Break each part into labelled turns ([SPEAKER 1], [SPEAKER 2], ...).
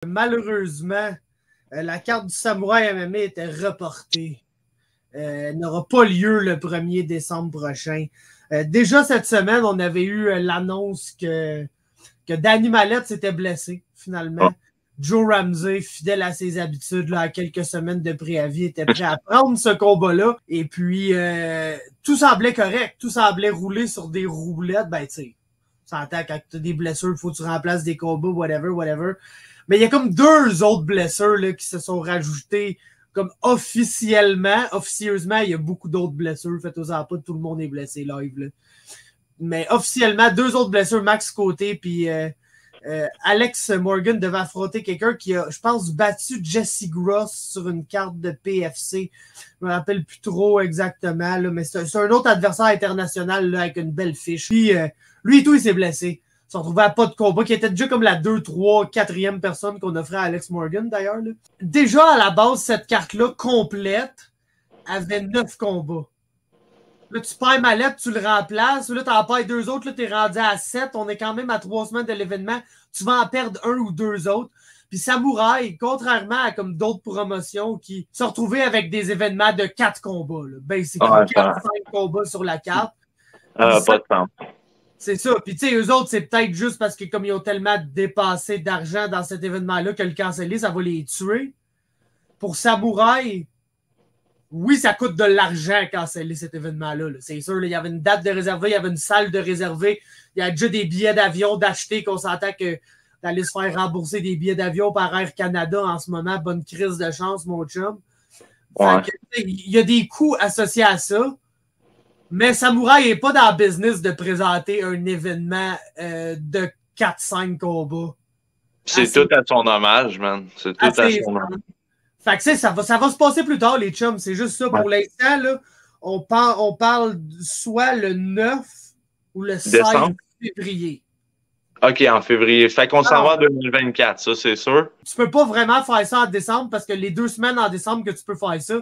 [SPEAKER 1] Malheureusement, la carte du Samouraï MMA était reportée. Elle n'aura pas lieu le 1er décembre prochain. Déjà cette semaine, on avait eu l'annonce que Danny Mallette s'était blessé, finalement. Joe Ramsey, fidèle à ses habitudes, là, à quelques semaines de préavis, était prêt à prendre ce combat-là. Et puis, tout semblait correct. Tout semblait rouler sur des roulettes. Ben, tu sais, s'entend quand tu as des blessures, il faut que tu remplaces des combats, whatever. Mais il y a comme 2 autres blessures là, qui se sont rajoutées comme officieusement, il y a beaucoup d'autres blessures. Faites-en pas, tout le monde est blessé live. Là. Mais officiellement, 2 autres blessures, Max Côté puis Alex Morgan devait affronter quelqu'un qui a, je pense, battu Jesse Gross sur une carte de PFC. Je me rappelle plus trop exactement, là, mais c'est un autre adversaire international là, avec une belle fiche. Puis, lui et tout, il s'est blessé. Il s'est retrouvé à pas de combat, qui était déjà comme la 2, 3, 4e personne qu'on offrait à Alex Morgan, d'ailleurs. Là. Déjà, à la base, cette carte-là, complète, avait 9 combats. Là, tu perds Mallette, tu le remplaces. Là, t'en perds 2 autres. Là, t'es rendu à 7. On est quand même à 3 semaines de l'événement. Tu vas en perdre 1 ou 2 autres. Puis Samouraï, contrairement à comme d'autres promotions qui se retrouvaient avec des événements de 4 combats. Là. Basically, 4-5 combats sur la carte.
[SPEAKER 2] Pas de temps.
[SPEAKER 1] C'est ça. Puis, tu sais, eux autres, c'est peut-être juste parce que comme ils ont tellement dépensé d'argent dans cet événement-là que le canceller, ça va les tuer. Pour Samouraï, oui, ça coûte de l'argent canceller cet événement-là. Là. C'est sûr, là, il y avait une date de réservée, il y avait une salle de réservée, il y a déjà des billets d'avion d'acheter qu'on s'entend que d'aller se faire rembourser des billets d'avion par Air Canada en ce moment. Bonne crise de chance, mon chum. Ouais. Il y a des coûts associés à ça. Mais Samouraï n'est pas dans le business de présenter un événement de 4-5 combats.
[SPEAKER 2] C'est tout à son hommage, man. C'est tout à son hommage.
[SPEAKER 1] Fait que ça va se passer plus tard, les chums. C'est juste ça. Ouais. Pour l'instant, là, on parle soit le 9 ou le 16 février.
[SPEAKER 2] OK, en février. Fait qu'on s'en va en 2024, ça, c'est sûr.
[SPEAKER 1] Tu peux pas vraiment faire ça en décembre parce que les 2 semaines en décembre que tu peux faire ça,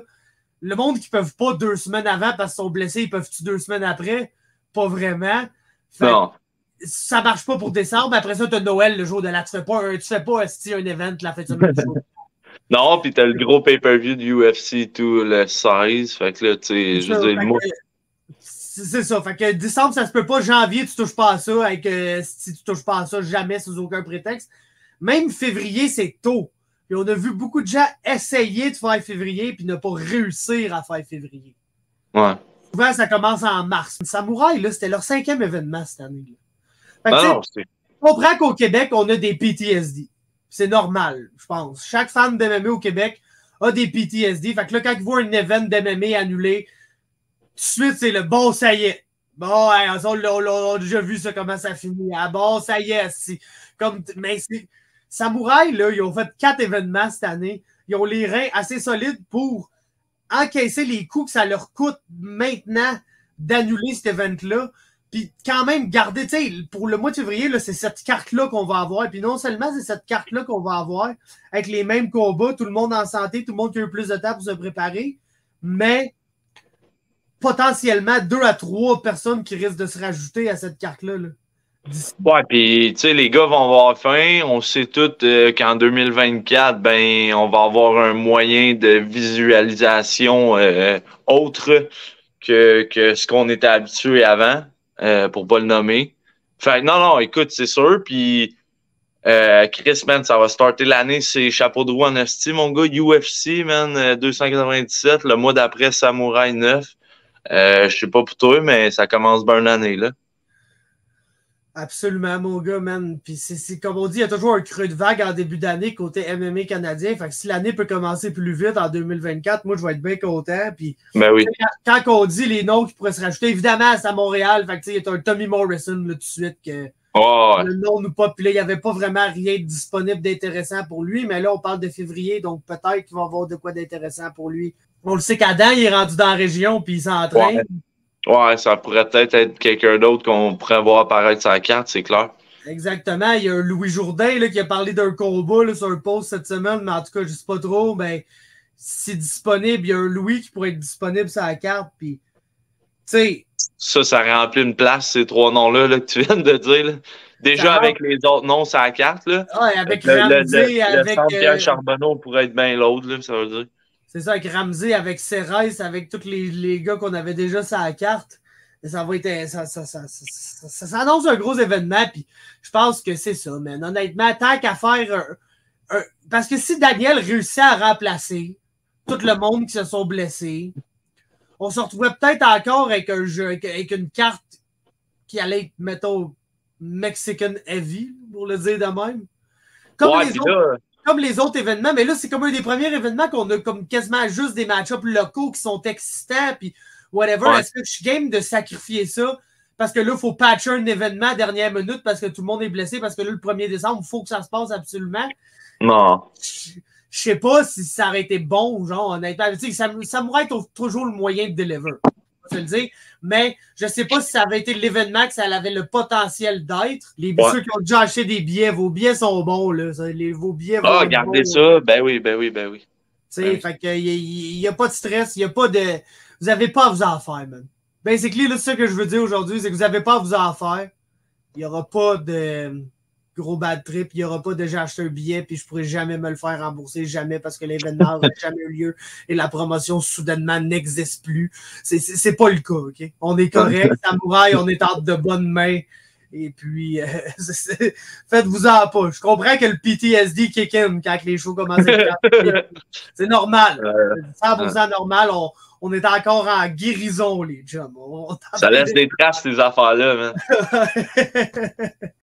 [SPEAKER 1] le monde qui ne peuvent pas 2 semaines avant parce qu'ils sont blessés, ils peuvent-tu 2 semaines après? Pas vraiment. Fait
[SPEAKER 2] non.
[SPEAKER 1] Ça marche pas pour décembre. Après ça, tu as Noël le jour de là. Tu fais pas un event la fin de semaine du jour.
[SPEAKER 2] Non, puis t'as le gros pay-per-view du UFC tout le 16. Fait que là, tu sais, je veux dire, le mois.
[SPEAKER 1] C'est ça. Fait que décembre, ça se peut pas. Janvier, tu touches pas à ça. Si tu touches pas à ça, jamais sous aucun prétexte. Même février, c'est tôt. Et on a vu beaucoup de gens essayer de faire février puis ne pas réussir à faire février.
[SPEAKER 2] Ouais.
[SPEAKER 1] Souvent, ça commence en mars. Samouraï, là, c'était leur 5e événement cette année. Fait que, on comprend qu'au Québec, on a des PTSD. C'est normal, je pense. Chaque fan d'MMA au Québec a des PTSD. Fait que là, quand ils voient un événement d'MMA annulé, tout de suite, c'est le bon, ça y est. Bon, hey, on a déjà vu ça, comment ça finit. Ah bon, ça y est. Mais c'est... Samouraï, là, ils ont fait 4 événements cette année. Ils ont les reins assez solides pour encaisser les coûts que ça leur coûte maintenant d'annuler cet événement-là. Puis quand même garder, tu sais, pour le mois de février, là, c'est cette carte-là qu'on va avoir. Puis non seulement c'est cette carte-là qu'on va avoir avec les mêmes combats, tout le monde en santé, tout le monde qui a eu plus de temps pour se préparer, mais potentiellement 2 à 3 personnes qui risquent de se rajouter à cette carte-là. Là.
[SPEAKER 2] Ouais, puis tu sais, les gars vont avoir faim. On sait tous qu'en 2024, ben, on va avoir un moyen de visualisation autre que ce qu'on était habitué avant, pour pas le nommer. Fait non, écoute, c'est sûr. Puis Chris, man, ça va starter l'année, c'est chapeau de roue en esti, mon gars. UFC, man, 297. Le mois d'après, Samouraï 9. Je sais pas pour toi, mais ça commence bien l'année, là.
[SPEAKER 1] Absolument, mon gars, man. Puis c'est comme on dit, il y a toujours un creux de vague en début d'année côté MMA canadien. Fait que si l'année peut commencer plus vite en 2024, moi, je vais être bien content. Puis
[SPEAKER 2] ben oui.
[SPEAKER 1] Quand on dit les noms qui pourraient se rajouter, évidemment, c'est à Montréal. Fait que tu sais, il y a un Tommy Morrison là, tout de suite que le nom nous pas. Puis là, il n'y avait pas vraiment rien de disponible d'intéressant pour lui. Mais là, on parle de février, donc peut-être qu'il va y avoir de quoi d'intéressant pour lui. On le sait qu'Adam, il est rendu dans la région, puis il s'entraîne.
[SPEAKER 2] Ouais, ça pourrait peut-être être quelqu'un d'autre qu'on pourrait voir apparaître sur la carte, c'est clair.
[SPEAKER 1] Exactement. Il y a un Louis Jourdain là, qui a parlé d'un combat là, sur un post cette semaine, mais en tout cas, je sais pas trop. Ben, si c'est disponible, il y a un Louis qui pourrait être disponible sur la carte. Puis, tu sais.
[SPEAKER 2] Ça remplit une place, ces 3 noms-là là, que tu viens de dire. Là. Déjà avec les autres noms sur la carte, là.
[SPEAKER 1] Ouais, avec Ramsey, avec.
[SPEAKER 2] Le Pierre Charbonneau pourrait être bien l'autre, là, ça veut dire.
[SPEAKER 1] C'est ça, avec Ramsey, avec Cérès, avec tous les gars qu'on avait déjà sur la carte. Ça va être. Ça annonce un gros événement, puis je pense que c'est ça, man. Honnêtement, tant qu'à faire parce que si Daniel réussit à remplacer tout le monde qui se sont blessés, on se retrouvait peut-être encore avec un jeu, avec une carte qui allait être, mettons, Mexican Heavy, pour le dire de même. Comme les autres événements, mais là, c'est comme un des premiers événements qu'on a comme quasiment juste des match-ups locaux qui sont excitants, puis whatever. Ouais. Est-ce que je suis game de sacrifier ça? Parce que là, il faut patcher un événement à dernière minute parce que tout le monde est blessé, parce que là, le 1er décembre, il faut que ça se passe absolument.
[SPEAKER 2] Non.
[SPEAKER 1] Je sais pas si ça aurait été bon, genre, honnêtement. Ça m'aurait été toujours le moyen de deliver. Je vais te le dire. Mais je sais pas si ça avait été l'événement que ça avait le potentiel d'être. Ceux qui ont déjà acheté des billets, vos billets sont bons, là. Vos billets vont être
[SPEAKER 2] regardez
[SPEAKER 1] bons,
[SPEAKER 2] ça.
[SPEAKER 1] Là.
[SPEAKER 2] Ben oui.
[SPEAKER 1] Tu sais, fait que il n'y a pas de stress, il n'y a pas de. Vous n'avez pas à vous en faire, man. Basically, là, c'est ça que je veux dire aujourd'hui, c'est que vous n'avez pas à vous en faire. Il n'y aura pas de gros bad trip, il n'y aura pas de j'ai acheté un billet puis je pourrai jamais me le faire rembourser, jamais, parce que l'événement n'aura jamais eu lieu et la promotion soudainement n'existe plus. C'est pas le cas, OK? On est correct, Samouraï, on est entre de bonnes mains. Et puis, faites-vous-en pas. Je comprends que le PTSD kick in quand les shows commencent à c'est normal. C'est 100% normal. On est encore en guérison, les chums.
[SPEAKER 2] Ça laisse des traces, ces affaires-là, man.